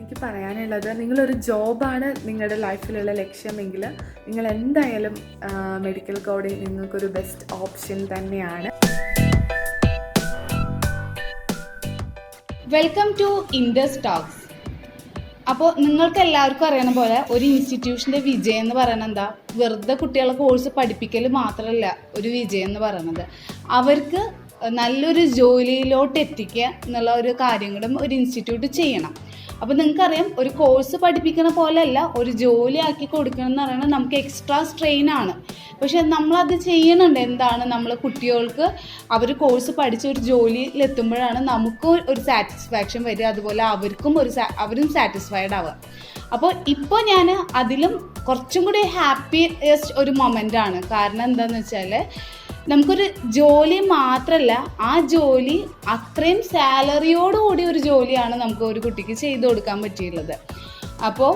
എനിക്ക് പറയാനുള്ളത്, നിങ്ങളൊരു ജോബാണ് നിങ്ങളുടെ ലൈഫിലുള്ള ലക്ഷ്യമെങ്കിൽ നിങ്ങൾ എന്തായാലും മെഡിക്കൽ കോഡിംഗ് നിങ്ങൾക്കൊരു ബെസ്റ്റ് ഓപ്ഷൻ തന്നെയാണ്. Welcome to Indus talks. അപ്പോൾ നിങ്ങൾക്ക് എല്ലാവർക്കും അറിയണ പോലെ ഒരു ഇൻസ്റ്റിറ്റ്യൂഷൻ്റെ വിജയം എന്ന് പറയുന്നത് എന്താ? വെറുതെ കുട്ടികളെ കോഴ്സ് പഠിപ്പിക്കൽ മാത്രമല്ല ഒരു വിജയം എന്ന് പറയുന്നത്, അവർക്ക് നല്ലൊരു ജോലിയിലോട്ട് എത്തിക്കുക എന്നുള്ള ഒരു കാര്യം കൂടെ ഒരു ഇൻസ്റ്റിറ്റ്യൂട്ട് ചെയ്യണം. അപ്പോൾ നിങ്ങൾക്കറിയാം, ഒരു കോഴ്സ് പഠിപ്പിക്കുന്ന പോലെയല്ല ഒരു ജോലി ആക്കി കൊടുക്കണം എന്ന് പറയുന്നത് നമുക്ക് എക്സ്ട്രാ സ്ട്രെയിനാണ്. പക്ഷെ നമ്മളത് ചെയ്യണുണ്ട്. എന്താണ്, നമ്മൾ കുട്ടികൾക്ക് അവർ കോഴ്സ് പഠിച്ച് ഒരു ജോലിയിലെത്തുമ്പോഴാണ് നമുക്കും ഒരു സാറ്റിസ്ഫാക്ഷൻ വരിക, അതുപോലെ അവരും സാറ്റിസ്ഫൈഡ് ആവുക. അപ്പോൾ ഇപ്പോൾ ഞാൻ അതിലും കുറച്ചും കൂടി ഹാപ്പിയസ്റ്റ് ഒരു മൊമെൻ്റാണ്. കാരണം എന്താണെന്ന് വെച്ചാൽ, നമുക്കൊരു ജോലി മാത്രമല്ല, ആ ജോലി അത്രയും സാലറിയോടുകൂടി ഒരു ജോലിയാണ് നമുക്ക് ഒരു കുട്ടിക്ക് ചെയ്തു കൊടുക്കാൻ പറ്റിയുള്ളത്. അപ്പോൾ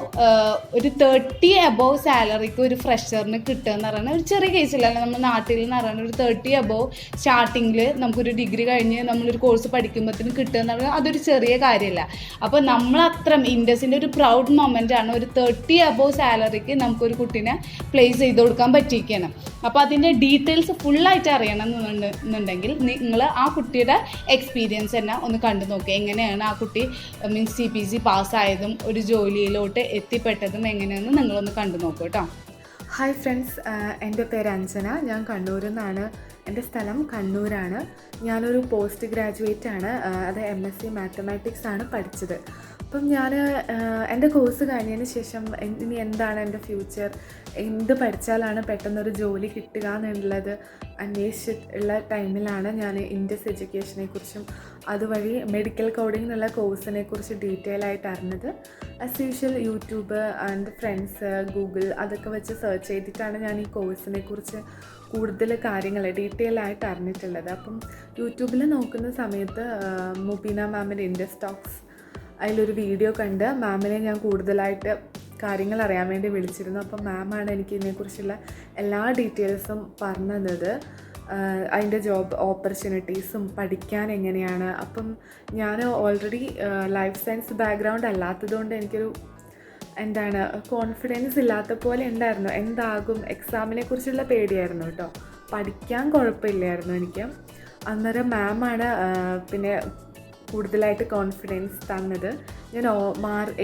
ഒരു 30 അബോവ് സാലറിക്ക് ഒരു ഫ്രഷറിന് കിട്ടുക എന്ന് പറയുന്നത് ഒരു ചെറിയ കേസില്ല. നമ്മുടെ നാട്ടിൽ എന്ന് പറയുന്നത് ഒരു 30 അബോവ് സ്റ്റാർട്ടിങ്ങിൽ നമുക്കൊരു ഡിഗ്രി കഴിഞ്ഞ് നമ്മളൊരു കോഴ്സ് പഠിക്കുമ്പോഴത്തേന് കിട്ടുക എന്ന് പറയുന്നത് അതൊരു ചെറിയ കാര്യമല്ല. അപ്പോൾ നമ്മളത്രയും ഇൻഡസിൻ്റെ ഒരു പ്രൗഡ് മൊമെൻ്റാണ് ഒരു 30 അബോവ് സാലറിക്ക് നമുക്കൊരു കുട്ടീനെ പ്ലേസ് ചെയ്ത് കൊടുക്കാൻ പറ്റിയിരിക്കണം. അപ്പോൾ അതിൻ്റെ ഡീറ്റെയിൽസ് ഫുള്ളായിട്ട് അറിയണം എന്നുണ്ടെങ്കിൽ നിങ്ങൾ ആ കുട്ടിയുടെ എക്സ്പീരിയൻസ് തന്നെ ഒന്ന് കണ്ടു നോക്കുക. എങ്ങനെയാണ് ആ കുട്ടി മീൻസ് CPC പാസ്സായതും ഒരു ജോലിയിലോട്ട് എത്തിപ്പെട്ടതും എങ്ങനെയാണെന്ന് നിങ്ങളൊന്ന് കണ്ടു നോക്കൂ കേട്ടോ. ഹായ് ഫ്രണ്ട്സ്, എൻ്റെ പേര് അഞ്ജന. ഞാൻ കണ്ണൂരിൽ നിന്നാണ്. എൻ്റെ സ്ഥലം കണ്ണൂരാണ്. ഞാനൊരു പോസ്റ്റ് ഗ്രാജുവേറ്റ് ആണ്. അത് MSc മാത്തമാറ്റിക്സ് ആണ് പഠിച്ചത്. അപ്പം ഞാൻ എൻ്റെ കോഴ്സ് കഴിഞ്ഞതിന് ശേഷം ഇനി എന്താണ് എൻ്റെ ഫ്യൂച്ചർ, എന്ത് പഠിച്ചാലാണ് പെട്ടെന്നൊരു ജോലി കിട്ടുക എന്നുള്ളത് അന്വേഷിച്ചിട്ടുള്ള ടൈമിലാണ് ഞാൻ ഇൻഡസ് എഡ്യൂക്കേഷനെ കുറിച്ചും അതുവഴി മെഡിക്കൽ കോഡിംഗ് എന്നുള്ള കോഴ്സിനെ കുറിച്ച് ഡീറ്റെയിൽ ആയിട്ട് അറിഞ്ഞത്. As usual YouTube and friends, Google അതൊക്കെ വെച്ച് സെർച്ച് ചെയ്തിട്ടാണ് ഞാൻ ഈ കോഴ്സിനെ കുറിച്ച് കൂടുതൽ കാര്യങ്ങൾ ഡീറ്റെയിൽ ആയിട്ട് അറിഞ്ഞിട്ടുള്ളത്. അപ്പം യൂട്യൂബിൽ നോക്കുന്ന സമയത്ത് മുബീന മാമിൻ്റെ ഇൻഡസ് ടോക്സ് അതിലൊരു വീഡിയോ കണ്ട് മാമിനെ ഞാൻ കൂടുതലായിട്ട് കാര്യങ്ങൾ അറിയാൻ വേണ്ടി വിളിച്ചിരുന്നു. അപ്പം മാമാണ് എനിക്ക് ഇതിനെക്കുറിച്ചുള്ള എല്ലാ ഡീറ്റെയിൽസും പറഞ്ഞു തന്നത്, അതിൻ്റെ ജോബ് ഓപ്പർച്യൂണിറ്റീസും പഠിക്കാൻ എങ്ങനെയാണ്. അപ്പം ഞാൻ ഓൾറെഡി ലൈഫ് സയൻസ് ബാക്ക്ഗ്രൗണ്ട് അല്ലാത്തതുകൊണ്ട് എനിക്കൊരു കോൺഫിഡൻസ് ഇല്ലാത്ത പോലെ ഉണ്ടായിരുന്നു. എന്താകും, എക്സാമിനെ കുറിച്ചുള്ള പേടിയായിരുന്നു കേട്ടോ. പഠിക്കാൻ കുഴപ്പമില്ലായിരുന്നു എനിക്ക്. അന്നേരം മാമാണ് പിന്നെ കൂടുതലായിട്ട് കോൺഫിഡൻസ് തന്നത്. ഞാൻ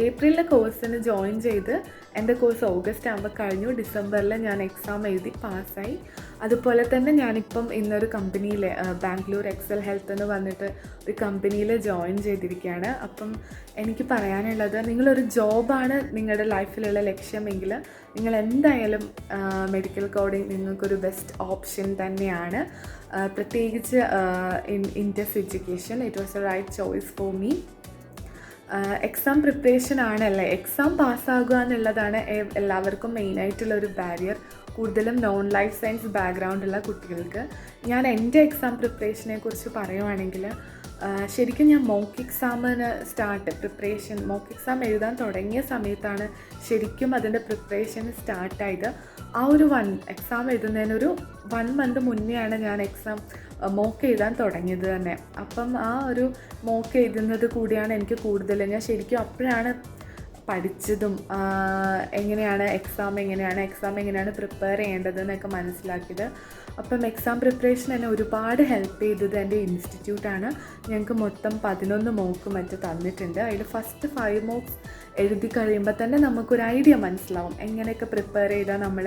ഏപ്രിലിലെ കോഴ്സിന് ജോയിൻ ചെയ്ത് എൻ്റെ കോഴ്സ് ഓഗസ്റ്റ് ആകുമ്പോൾ കഴിഞ്ഞു. ഡിസംബറിൽ ഞാൻ എക്സാം എഴുതി പാസ്സായി. അതുപോലെ തന്നെ ഞാനിപ്പം ഇന്നൊരു കമ്പനിയിൽ ബാംഗ്ലൂർ എക്സൽ ഹെൽത്ത് എന്ന് പറഞ്ഞിട്ട് ഒരു കമ്പനിയിൽ ജോയിൻ ചെയ്തിരിക്കുകയാണ്. അപ്പം എനിക്ക് പറയാനുള്ളത്, നിങ്ങളൊരു ജോബാണ് നിങ്ങളുടെ ലൈഫിലുള്ള ലക്ഷ്യമെങ്കിൽ നിങ്ങൾ എന്തായാലും മെഡിക്കൽ കോഡിംഗ് നിങ്ങൾക്കൊരു ബെസ്റ്റ് ഓപ്ഷൻ തന്നെയാണ്. പ്രത്യേകിച്ച് Indus education, it was a right choice for me. Exam preparation ആണല്ലേ, എക്സാം പാസ്സാകുക എന്നുള്ളതാണ് എല്ലാവർക്കും മെയിനായിട്ടുള്ളൊരു ബാരിയർ, കൂടുതലും നോൺ ലൈഫ് സയൻസ് ബാക്ക്ഗ്രൗണ്ടുള്ള കുട്ടികൾക്ക്. ഞാൻ എൻ്റെ എക്സാം പ്രിപ്പറേഷനെ കുറിച്ച് പറയുവാണെങ്കിൽ, ശരിക്കും ഞാൻ മോക്ക് എക്സാമിന് മോക്ക് എക്സാം എഴുതാൻ തുടങ്ങിയ സമയത്താണ് ശരിക്കും അതിൻ്റെ പ്രിപ്പറേഷൻ സ്റ്റാർട്ടായത്. ആ ഒരു എക്സാം എഴുതുന്നതിനൊരു 1 മന്ത് മുന്നെയാണ് ഞാൻ മോക്ക് എഴുതാൻ തുടങ്ങിയത് തന്നെ. അപ്പം ആ ഒരു മോക്ക് എഴുതുന്നത് കൂടിയാണ് എനിക്ക് കൂടുതൽ, ഞാൻ ശരിക്കും അപ്പോഴാണ് പഠിച്ചതും എങ്ങനെയാണ് എക്സാം പ്രിപ്പയർ ചെയ്യേണ്ടതെന്നൊക്കെ മനസ്സിലാക്കിയത്. അപ്പം എക്സാം പ്രിപ്പറേഷൻ എന്നെ ഒരുപാട് ഹെൽപ്പ് ചെയ്തത് എൻ്റെ ഇൻസ്റ്റിറ്റ്യൂട്ടാണ്. ഞങ്ങൾക്ക് മൊത്തം 11 മോക്ക് മറ്റ് തന്നിട്ടുണ്ട്. അതിൽ ഫസ്റ്റ് 5 മോക്സ് എഴുതി കഴിയുമ്പോൾ തന്നെ നമുക്കൊരു ഐഡിയ മനസ്സിലാവും എങ്ങനെയൊക്കെ പ്രിപ്പയർ ചെയ്താൽ നമ്മൾ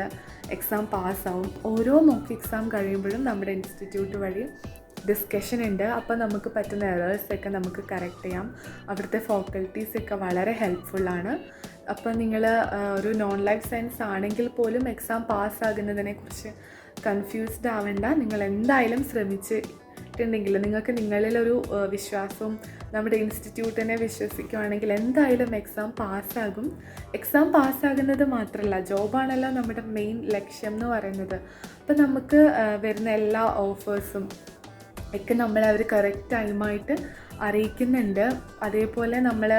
എക്സാം പാസ്സാവും. ഓരോ മോക്ക് എക്സാം കഴിയുമ്പോഴും നമ്മുടെ ഇൻസ്റ്റിറ്റ്യൂട്ട് വഴി ഡിസ്കഷൻ ഉണ്ട്. അപ്പോൾ നമുക്ക് പറ്റുന്ന എറേഴ്സൊക്കെ നമുക്ക് കറക്റ്റ് ചെയ്യാം. അവിടുത്തെ ഫാക്കൽറ്റീസൊക്കെ വളരെ ഹെൽപ്ഫുള്ളാണ്. അപ്പോൾ നിങ്ങൾ ഒരു നോൺ ലൈഫ് സയൻസ് ആണെങ്കിൽ പോലും എക്സാം പാസ്സാകുന്നതിനെക്കുറിച്ച് കൺഫ്യൂസ്ഡ് ആവേണ്ട. നിങ്ങൾ എന്തായാലും ശ്രമിച്ചിട്ടുണ്ടെങ്കിൽ, നിങ്ങൾക്ക് നിങ്ങളിലൊരു വിശ്വാസവും നമ്മുടെ ഇൻസ്റ്റിറ്റ്യൂട്ടിനെ വിശ്വസിക്കുകയാണെങ്കിൽ എന്തായാലും എക്സാം പാസ്സാകും. എക്സാം പാസ്സാകുന്നത് മാത്രമല്ല, ജോബാണല്ലോ നമ്മുടെ മെയിൻ ലക്ഷ്യം എന്ന് പറയുന്നത്. അപ്പോൾ നമുക്ക് വരുന്ന എല്ലാ ഓഫേഴ്സും ഒക്കെ അവർ കറക്റ്റ് ടൈമായിട്ട് അറിയിക്കുന്നുണ്ട്. അതേപോലെ നമ്മൾ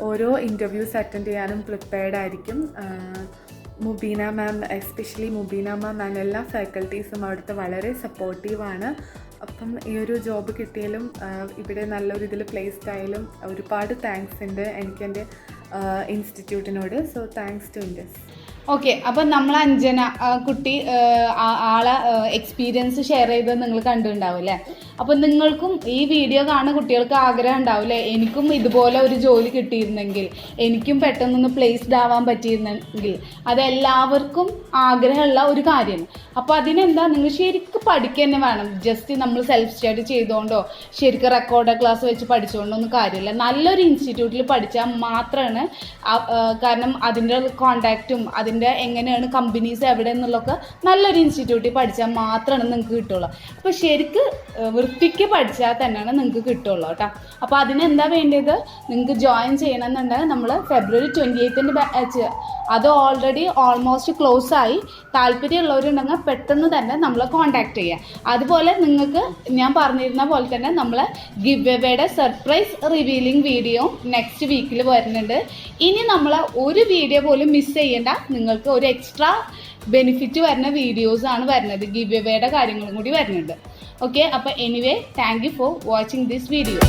ഓരോ ഇൻ്റർവ്യൂസ് അറ്റൻഡ് ചെയ്യാനും പ്രിപ്പയർഡ് ആയിരിക്കും. മുബീന മാം, എസ്പെഷ്യലി മുബീന മാം ആൻഡ് എല്ലാ ഫാക്കൽറ്റീസും അവിടുത്തെ വളരെ സപ്പോർട്ടീവാണ്. അപ്പം ഈ ഒരു ജോബ് കിട്ടിയാലും ഇവിടെ നല്ലൊരു ഇതിൽ പ്ലേസ്ഡ് ആയാലും ഒരുപാട് താങ്ക്സ് ഉണ്ട് എനിക്ക് എൻ്റെ ഇൻസ്റ്റിറ്റ്യൂട്ടിനോട്. So thanks to Indus. Okay, അപ്പം നമ്മൾ അഞ്ജന കുട്ടി ആളെ എക്സ്പീരിയൻസ് ഷെയർ ചെയ്തത് നിങ്ങൾ കണ്ടിട്ടുണ്ടാവും അല്ലേ. അപ്പം നിങ്ങൾക്കും ഈ വീഡിയോ കാണുന്ന കുട്ടികൾക്ക് ആഗ്രഹം ഉണ്ടാവില്ലേ, എനിക്കും ഇതുപോലെ ഒരു ജോലി കിട്ടിയിരുന്നെങ്കിൽ, എനിക്കും പെട്ടെന്നൊന്ന് പ്ലേസ്ഡ് ആവാൻ പറ്റിയിരുന്നെങ്കിൽ. അതെല്ലാവർക്കും ആഗ്രഹമുള്ള ഒരു കാര്യമാണ്. അപ്പോൾ അതിനെന്താ, നിങ്ങൾ ശരിക്കും പഠിക്കുക തന്നെ വേണം. ജസ്റ്റ് നമ്മൾ സെൽഫ് സ്റ്റഡി ചെയ്തുകൊണ്ടോ ശരിക്കും റെക്കോർഡ് ക്ലാസ് വെച്ച് പഠിച്ചുകൊണ്ടോ ഒന്നും കാര്യമില്ല. നല്ലൊരു ഇൻസ്റ്റിറ്റ്യൂട്ടിൽ പഠിച്ചാൽ മാത്രമാണ്, കാരണം അതിൻ്റെ കോണ്ടാക്റ്റും അതിൻ്റെ എങ്ങനെയാണ് കമ്പനീസ് എവിടെ എന്നുള്ളതൊക്കെ നല്ലൊരു ഇൻസ്റ്റിറ്റ്യൂട്ടിൽ പഠിച്ചാൽ മാത്രമാണ് നിങ്ങൾക്ക് കിട്ടുള്ളൂ. അപ്പോൾ ശരിക്ക് വൃത്തിക്ക് പഠിച്ചാൽ തന്നെയാണ് നിങ്ങൾക്ക് കിട്ടുള്ളൂ കേട്ടോ. അപ്പോൾ അതിനെന്താ വേണ്ടത്, നിങ്ങൾക്ക് ജോയിൻ ചെയ്യണമെന്നുണ്ടെങ്കിൽ നമ്മൾ ഫെബ്രുവരി 28 ബാച്ച്, അത് ഓൾറെഡി ഓൾമോസ്റ്റ് ക്ലോസ് ആയി. താല്പര്യമുള്ളവരുണ്ടെങ്കിൽ പെട്ടെന്ന് തന്നെ നമ്മളെ കോൺടാക്ട് ചെയ്യുക. അതുപോലെ നിങ്ങൾക്ക് ഞാൻ പറഞ്ഞിരുന്ന പോലെ തന്നെ നമ്മൾ ഗിവ് എവേയുടെ സർപ്രൈസ് റിവീലിംഗ് വീഡിയോ നെക്സ്റ്റ് വീക്കിൽ വരുന്നുണ്ട്. ഇനി നമ്മൾ ഒരു വീഡിയോ പോലും മിസ് ചെയ്യേണ്ട, നിങ്ങൾക്ക് ഒരു എക്സ്ട്രാ ബെനിഫിറ്റ് വരുന്ന വീഡിയോസാണ് വരുന്നത്. ഗിവ് എവേയുടെ കാര്യങ്ങളും കൂടി വരുന്നുണ്ട്. ഓക്കെ, അപ്പോൾ anyway thank you for watching this video.